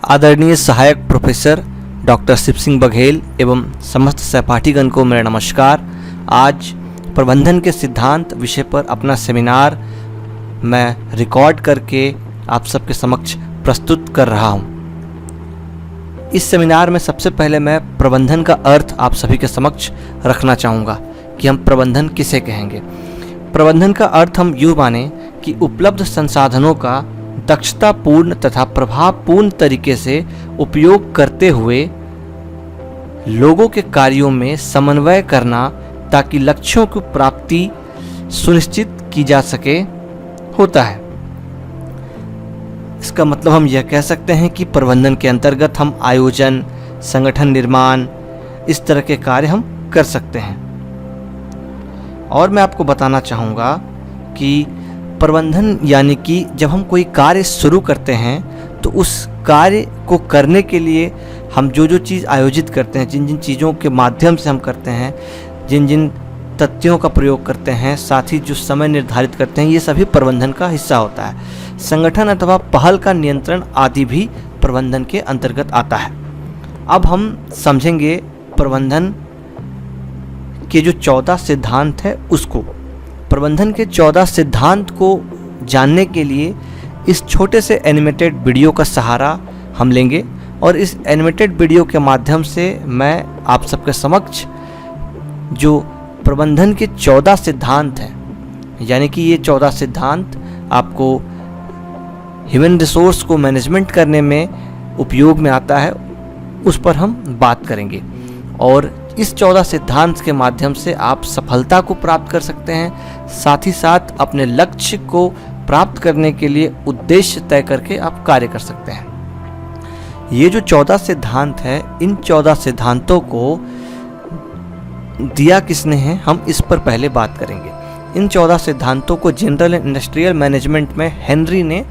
आदरणीय सहायक professor doctor Shiv Singh Baghel एवं समस्त सहपाठीगण को मेरा नमस्कार। आज प्रबंधन के सिद्धांत विषय पर अपना सेमिनार मैं रिकॉर्ड करके आप सबके समक्ष प्रस्तुत कर रहा हूँ। इस सेमिनार में सबसे पहले मैं प्रबंधन का अर्थ आप सभी के समक्ष रखना चाहूँगा कि हम प्रबंधन किसे कहेंगे। प्रबंधन का अर्थ हम यूँ माने कि उपलब्ध संसाधनों का दक्षतापूर्ण तथा प्रभावपूर्ण तरीके से उपयोग करते हुए लोगों के कार्यों में समन्वय करना ताकि लक्ष्यों की प्राप्ति सुनिश्चित की जा सके होता है। इसका मतलब हम यह कह सकते हैं कि प्रबंधन के अंतर्गत हम आयोजन, संगठन निर्माण, इस तरह के कार्य हम कर सकते हैं। और मैं आपको बताना चाहूँगा कि प्रबंधन यानी कि जब हम कोई कार्य शुरू करते हैं तो उस कार्य को करने के लिए हम जो जो चीज़ आयोजित करते हैं, जिन जिन चीज़ों के माध्यम से हम करते हैं, जिन जिन तथ्यों का प्रयोग करते हैं, साथ ही जो समय निर्धारित करते हैं, ये सभी प्रबंधन का हिस्सा होता है। संगठन अथवा पहल का नियंत्रण आदि भी प्रबंधन के अंतर्गत आता है। अब हम समझेंगे प्रबंधन के जो 14 सिद्धांत है उसको। प्रबंधन के 14 सिद्धांत को जानने के लिए इस छोटे से एनिमेटेड वीडियो का सहारा हम लेंगे और इस एनिमेटेड वीडियो के माध्यम से मैं आप सबके समक्ष जो प्रबंधन के 14 सिद्धांत हैं, यानी कि ये 14 सिद्धांत आपको ह्यूमन रिसोर्स को मैनेजमेंट करने में उपयोग में आता है, उस पर हम बात करेंगे। और इस 14 सिद्धांत के माध्यम से आप सफलता को प्राप्त कर सकते हैं, साथ ही साथ अपने लक्ष्य को प्राप्त करने के लिए उद्देश्य तय करके आप कार्य कर सकते हैं। ये जो 14 सिद्धांत है, इन 14 सिद्धांतों को दिया किसने है, हम इस पर पहले बात करेंगे। इन 14 सिद्धांतों को जनरल एंड इंडस्ट्रियल मैनेजमेंट में हेनरी ने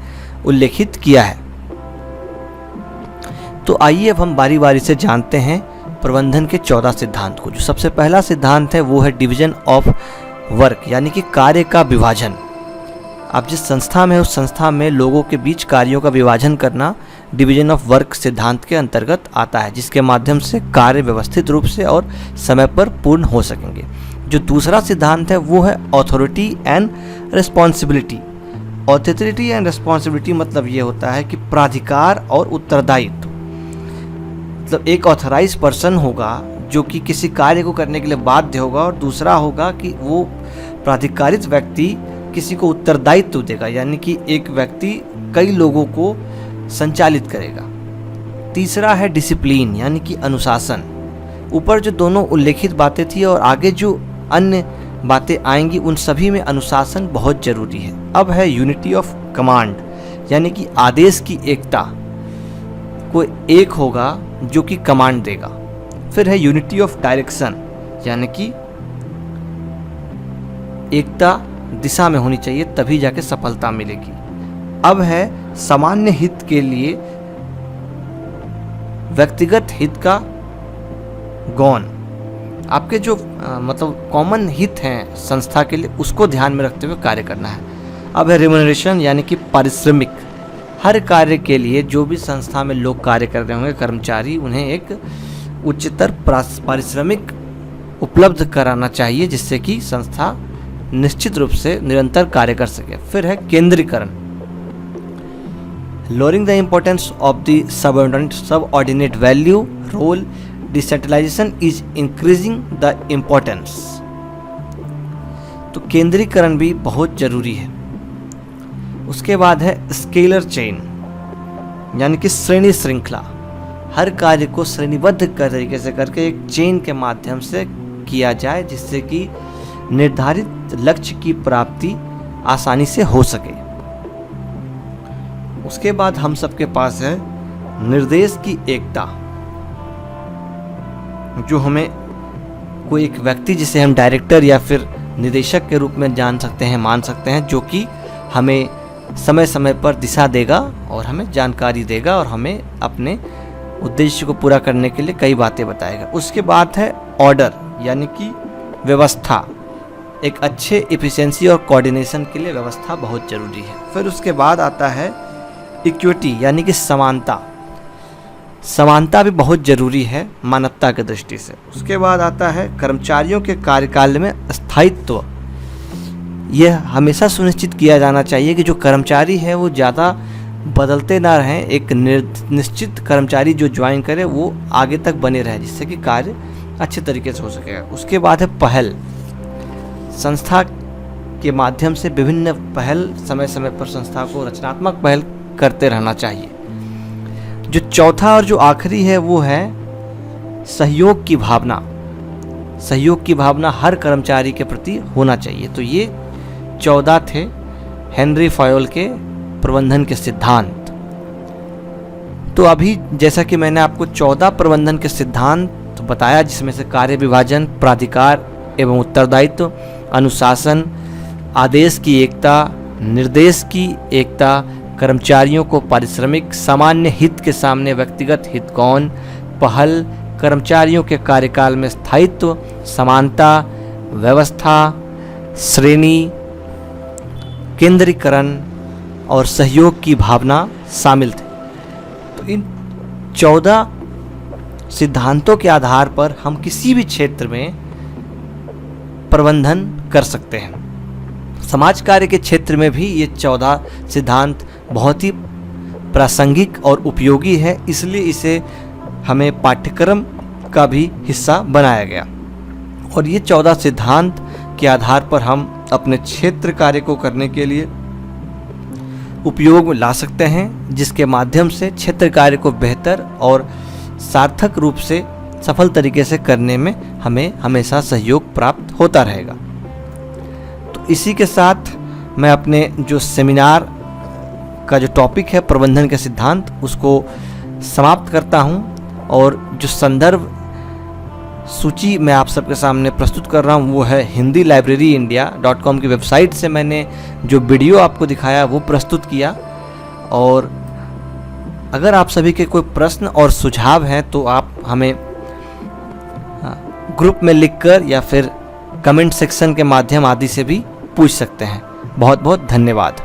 उल्लेखित किया है। तो आइए अब हम बारी बारी से जानते हैं प्रबंधन के 14 सिद्धांत को। जो सबसे पहला सिद्धांत है वो है डिवीजन ऑफ वर्क, यानी कि कार्य का विभाजन। आप जिस संस्था में उस संस्था में लोगों के बीच कार्यों का विभाजन करना डिवीजन ऑफ वर्क सिद्धांत के अंतर्गत आता है, जिसके माध्यम से कार्य व्यवस्थित रूप से और समय पर पूर्ण हो सकेंगे। जो दूसरा सिद्धांत है वो है authority and responsibility. Authority and responsibility मतलब ये होता है कि प्राधिकार और उत्तरदायित्व। मतलब एक ऑथराइज पर्सन होगा जो कि किसी कार्य को करने के लिए बाध्य होगा, और दूसरा होगा कि वो प्राधिकारित व्यक्ति किसी को उत्तरदायित्व देगा, यानी कि एक व्यक्ति कई लोगों को संचालित करेगा। तीसरा है डिसिप्लिन, यानी कि अनुशासन। ऊपर जो दोनों उल्लेखित बातें थी और आगे जो अन्य बातें आएंगी, उन सभी में अनुशासन बहुत जरूरी है। अब है यूनिटी ऑफ कमांड, यानी कि आदेश की एकता। कोई एक होगा जो कि कमांड देगा। फिर है यूनिटी ऑफ डायरेक्शन, यानी कि एकता दिशा में होनी चाहिए, तभी जाके सफलता मिलेगी। अब है सामान्य हित के लिए व्यक्तिगत हित का गौण। आपके जो मतलब कॉमन हित हैं संस्था के लिए, उसको ध्यान में रखते हुए कार्य करना है। अब है रिम्यूनरेशन, यानी कि पारिश्रमिक। हर कार्य के लिए जो भी संस्था में लोग कार्य कर रहे होंगे, कर्मचारी, उन्हें एक उच्चतर पारिश्रमिक उपलब्ध कराना चाहिए, जिससे कि संस्था निश्चित रूप से निरंतर कार्य कर सके। फिर है केंद्रीकरण, lowering the importance of the subordinate value role. Decentralisation is increasing the importance. तो केंद्रीकरण भी बहुत जरूरी है। उसके बाद है स्केलर चेन, यानी कि श्रेणी श्रृंखला। हर कार्य को श्रेणीबद्ध तरीके से करके एक चेन के माध्यम से किया जाए, जिससे कि निर्धारित लक्ष्य की प्राप्ति आसानी से हो सके। उसके बाद हम सबके पास है निर्देश की एकता। जो हमें कोई एक व्यक्ति, जिसे हम डायरेक्टर या फिर निदेशक के रूप में जान सकते हैं, मान सकते हैं, जो कि हमें समय समय पर दिशा देगा और हमें जानकारी देगा और हमें अपने उद्देश्य को पूरा करने के लिए कई बातें बताएगा। उसके बाद है ऑर्डर, यानी कि व्यवस्था। एक अच्छे एफिशिएंसी और कोऑर्डिनेशन के लिए व्यवस्था बहुत ज़रूरी है। फिर उसके बाद आता है इक्विटी, यानी कि समानता। समानता भी बहुत ज़रूरी है मानवता की दृष्टि से। उसके बाद आता है कर्मचारियों के कार्यकाल में स्थायित्व। यह हमेशा सुनिश्चित किया जाना चाहिए कि जो कर्मचारी है वो ज़्यादा बदलते ना रहें। एक निश्चित कर्मचारी जो ज्वाइन करे वो आगे तक बने रहे, जिससे कि कार्य अच्छे तरीके से हो सकेगा। उसके बाद है पहल। संस्था के माध्यम से विभिन्न पहल समय समय पर संस्था को रचनात्मक पहल करते रहना चाहिए। जो चौथा और जो आखिरी है वो है सहयोग की भावना। सहयोग की भावना हर कर्मचारी के प्रति होना चाहिए। तो ये 14 थे हेनरी फयोल के प्रबंधन के सिद्धांत। तो अभी जैसा कि मैंने आपको 14 प्रबंधन के सिद्धांत बताया, जिसमें से कार्य विभाजन, प्राधिकार एवं उत्तरदायित्व, अनुशासन, आदेश की एकता, निर्देश की एकता, कर्मचारियों को पारिश्रमिक, सामान्य हित के सामने व्यक्तिगत हित कौन, पहल, कर्मचारियों के कार्यकाल में स्थायित्व, समानता, व्यवस्था, श्रेणी, केंद्रीकरण और सहयोग की भावना शामिल थे। तो इन 14 सिद्धांतों के आधार पर हम किसी भी क्षेत्र में प्रबंधन कर सकते हैं। समाज कार्य के क्षेत्र में भी ये 14 सिद्धांत बहुत ही प्रासंगिक और उपयोगी है, इसलिए इसे हमें पाठ्यक्रम का भी हिस्सा बनाया गया। और ये 14 सिद्धांत के आधार पर हम अपने क्षेत्र कार्य को करने के लिए उपयोग में ला सकते हैं, जिसके माध्यम से क्षेत्र कार्य को बेहतर और सार्थक रूप से सफल तरीके से करने में हमें हमेशा सहयोग प्राप्त होता रहेगा। तो इसी के साथ मैं अपने जो सेमिनार का जो टॉपिक है प्रबंधन के सिद्धांत, उसको समाप्त करता हूं। और जो संदर्भ सूची मैं आप सबके सामने प्रस्तुत कर रहा हूं वो है हिंदी लाइब्रेरी इंडिया.com की वेबसाइट से मैंने जो वीडियो आपको दिखाया वो प्रस्तुत किया। और अगर आप सभी के कोई प्रश्न और सुझाव हैं तो आप हमें ग्रुप में लिखकर या फिर कमेंट सेक्शन के माध्यम आदि से भी पूछ सकते हैं। बहुत बहुत धन्यवाद।